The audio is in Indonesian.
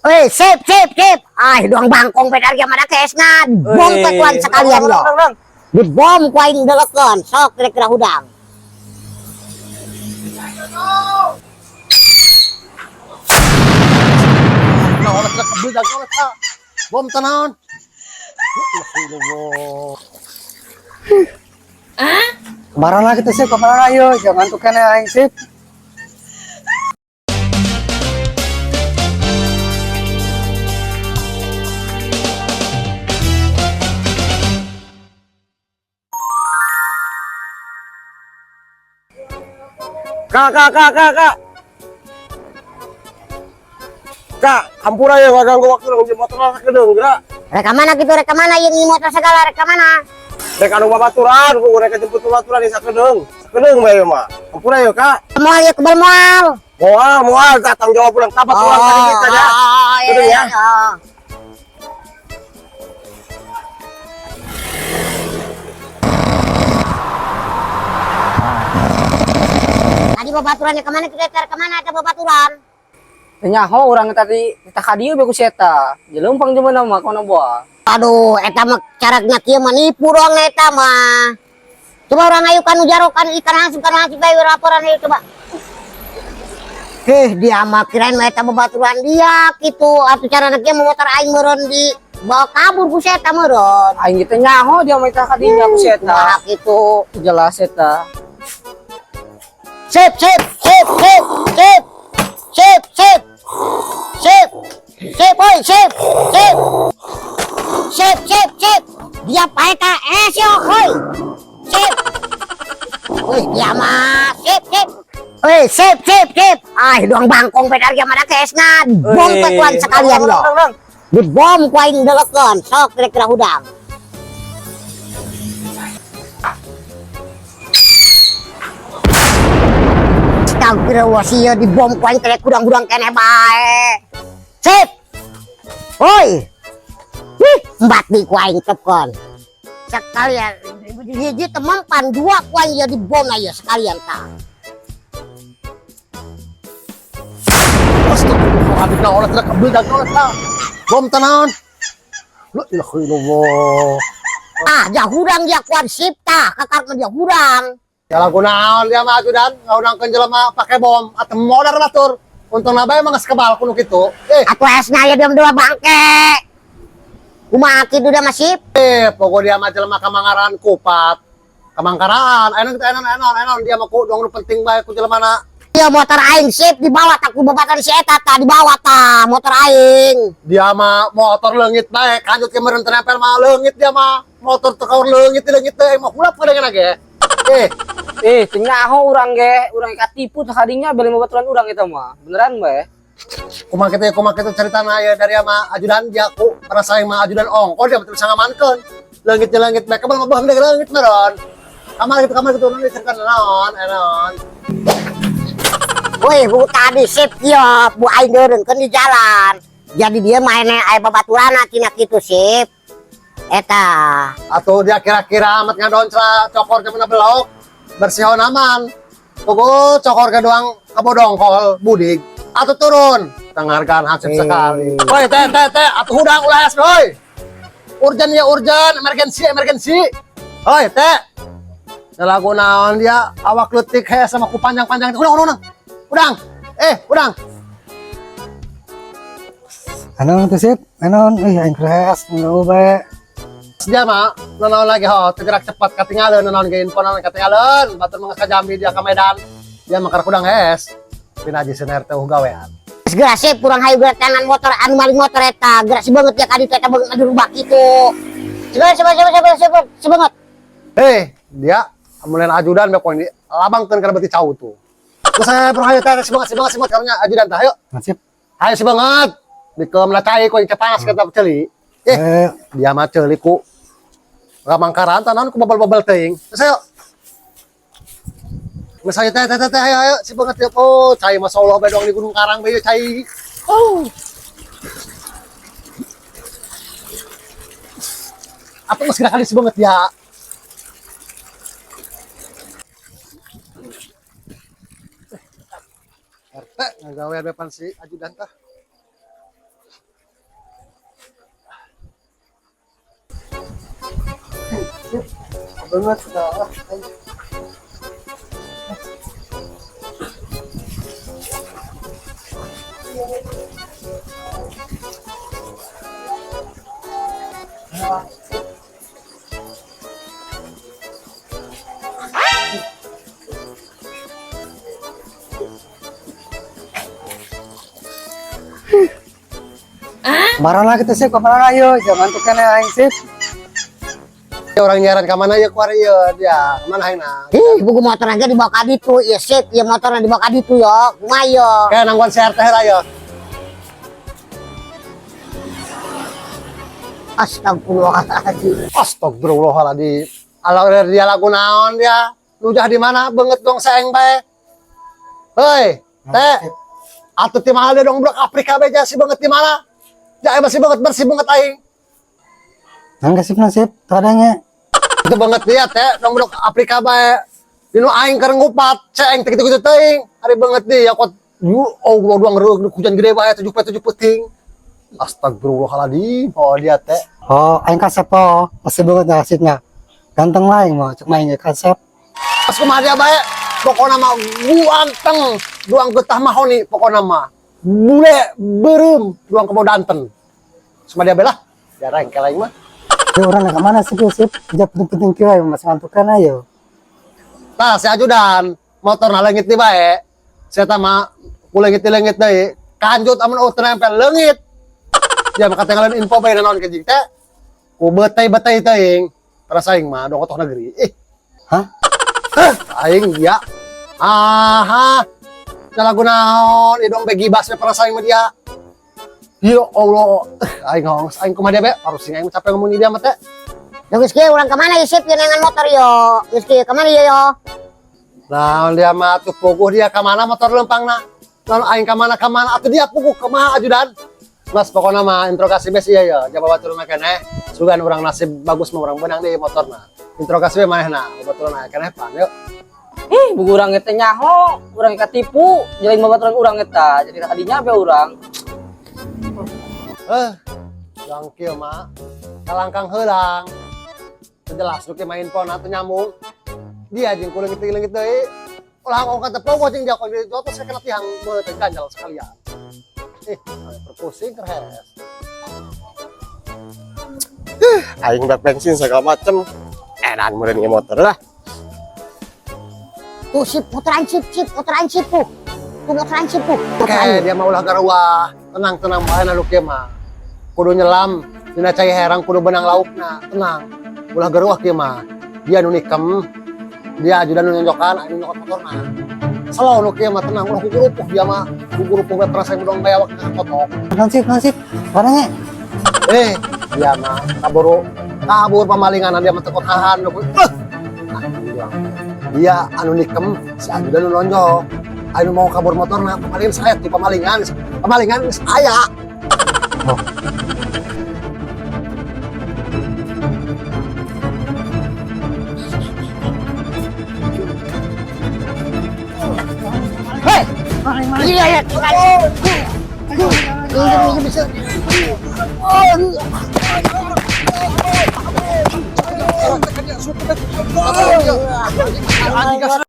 Weh, sip, sip, sip. Ah, doang bangkong pedar yang mana kesngan. Bom tekuan sekalian lo. Di bom kuain delekon. Sok kira-kira hudang. Bom tenaon. Kemarin lagi tuh sip, kemarin ayo, jangan tuh kena aing sip. Kak. Kak, hampura ya nggak ganggu waktu dong, motor lah kedeng, gerak. Reka mana gitu, reka mana yang motor segala, reka mana? Rek anu babaturan, ku rek jemput babaturan di sakedeng bae mah. Hampura ya kak. Moal ya kebal moal. Moal, tak tanggung jawab pulang babaturan tadi kita ya. Kedeng ya. Tadi babaturannya kemana kita cari kemana ada babaturan? Nyaho orang tadi kita kadieu bagus eta. Jeleumpang jeung mana mah kono boa. Aduh, eta mah caranya kieu mah nipu dong eta mah. Coba orang ayo kan ujarokan ikan langsung bae laporan ieu coba. Dia mah kirain mah eta babaturan dia gitu. Atuh carana kieu motor aing meureun di bawa kabur ku eta meureun. Aing teh nyaho dia mah eta kadieu ku eta. Nah, gitu. Jelas eta. Sip. Boy, sip. Dia paeta siok, hoy. Sip. Wih, dia mah sip. Wih, sip. Ah, doang bangkong pedar yang mana kesngan. Bom tekuan sekalian lo. Di bom kuain delekon. Sok kira-kira hudang. Astagfirullah sih di bom kuain kayak gudang-gudang kene bae. Sip. Woi. Empat di kuain tepon. Sekalian dia temampan dua kuain ya di bom aja sekalian ta. Astagfirullah, oleh tidak kebedak oleh tak. Bom tenaon. Lu ilahillah. Ah, jahurang ya kuan sip ta, kakak mah jahurang. Ya lagu naon dia mah ajudan, ngaudangkeun jelema pakai bom atuh modar batur. Untung nabae mah geus kebal kuno kitu. Atuh esna ya diam dua bangke. Kumaha kitu da masih? Pokok dia mah jelema kamangaran kupat. Kamangkaraan, enon dia mah kudu penting bae ku jelemana. Iya motor aing sip dibawa tak ku babatan si eta ta dibawa ta motor aing. Dia mah motor leungit bae, kanjut ke meureun tempel mah leungit dia mah. Motor teu kaur leungit teh mah hulap kadang ge. Teu nyaho urang katipu teh kadinya beli babaturan urang eta mah. Beneran bae. Kumaha kitu caritana aya dari ama ajudan dia ku parasaing mah ajudan ongko dia teu bisa ngamankeun. Leungit bae kabel mah baheum leungit meureun. Kamar gitu nu diceritakeun naon enon. Woi, bu tadi sip ya, bu aing deureunkeun di jalan. Jadi dia mainnya aya babaturana tina kitu sip. Eta. Atuh dia kira-kira amat ngadoncra cokor ke mana belok. Bersihon aman. Tugu cokor ke doang kabodongkol budig. Atuh turun. Tenghargaan hansip sekali. Woi, teh atuh hudang ulas euy. Urgen, emergency. Woi, teh. Lagu naon dia awak leutik he sama ku panjang-panjang. Udang. Anon tuh sip, anon, aing keras, nu bae. Dia mah, naon lagi ho, gerak cepat katingaleun naon ge info naon katingaleun, batur mah ka Jambi dia ka Medan. Dia mah kudang hes. Pina aja sener teh gawean. Gerak sip kurang hayu gerak kanan motor anu maling motor eta, gerak si banget ya kadi teh banget adu rubak kitu. Sebanget. Dia amulan ajudan bae poin labangkeun kana beuti cau tuh. Terus saya perhayu teh semangat karunya ajudan tah ayo. Sip. Hayu semangat. Dikeum lacai ku panas kata ceuli. Dia mah ceuli ku ngamangkaran tanan ku babal-babal teuing. Terus ayo. Misalnya teh ayo semangat ya. Oh, cai masyaallah bae doang di Gunung Karang bae cai. Oh. Apa geus kali semangat ya. RT ngagawean bepan si ajudan tah. banget dah. Barang lagi tuh sip, kapan ayo, jangan tuh kena aing sip. Orang nyaran ke mana ya kuari ya dia mana hina. Ih, buku motor aja dibawa ka ditu. Ya sip, ya motornya dibawa ka ditu yo. Kumayo. Kayak nangguan sehat teh ya. Astagfirullahaladzim. Astagfirullahaladzim. Ala dia lagu naon dia. Lujah di mana banget dong saeng bae. Hei, teh. Atuh ti mahal deh dong blok Afrika beja si banget di mana? Jae masih banget bersih banget aing. Enggak sip nasib, kadangnya. Itu banget dia teh dong blok Afrika bae. Dinu aing keur ngupat, saeng teh kitu-kitu teuing. Ari banget dia kot Allah doang hujan gede bae 7 peting. Astagfirullahaladzim. Oh dia teh. Oh, aing kasep po, masih banget nasibnya. Ganteng lah aing mau, cek main kasep. Pas kumaha dia bae. Pokoknya mah guanteng, duang getah mahoni pokoknya mah. Bule berem, duang kebo danten. Semua dia belah. Jarang kelain mah. Ya orang ke mana sip sip? Tidak penting-penting kira masih ngantukan ayo. Tah si ajudan, motor na leungit di bae. Saya tama kulengit-lengit deui. Kanjut amun nempel leungit. Ya maka tinggalan info bae naon ke jing teh. Ku betei-betei teuing. Rasaing mah dong otoh negeri. Hah? Aing dia. Aha. Lagu naon idong begi bas pernah saing sama dia. Ya Allah. Aing ngomong aing kumaha dia be? Harus sing aing capek ngomong dia mah teh. Yo geus kieu urang ka mana ya sip dengan motor yo. Geus kieu ka mana yo? Nah, dia mah tuh puguh dia ka mana motor lempangna. Lalu aing ka mana atuh dia puguh kumaha ajudan. Mas pokoknya mah interogasi bes ieu ya. Jaba batur mah keneh. Sugan urang nasib bagus mah urang benang di motorna. Interogasi be manehna. Batur mah keneh pan yuk. Ih, buku urang eta nyaho, urang katipu, jelain babaturan urang eta. Jadi tadinya be urang. Urang kieu mah kalangkang heulang. Jelas lu main phone atuh nyambung. Dia jeung kuleungit deui. Ulah ngomong kata pogo jeung jakon di jotos saya kena tihang beut ganjal sekalian. Perpusing keres. Aing bak bensin segala macem. Edan meureun ieu motor lah. Tuh sip, motoran sip tuh. Tuh motoran sip tuh. Oke, dia mah ulah garua. Tenang bae na lu kieu mah. Kudu nyelam dina cai herang kudu benang laukna. Tenang. Ulah garua kieu mah. Dia nu nikem. Dia ajudan nu nyonjokan, anu nyokot motorna. Slow nu kieu mah tenang, ulah gugurupuh dia mah. Gugurupuh bae pernah saya mudong bae awak ka foto. Nasib, kadangnya. Dia mah kabur pamalingan dia mah tekot hahan. Dia anu nikem si ajudan nu lonjok. Anu mau kabur motorna pamalingan saya di pamalingan geus aya. Hei. Iya ya. Ini bisa.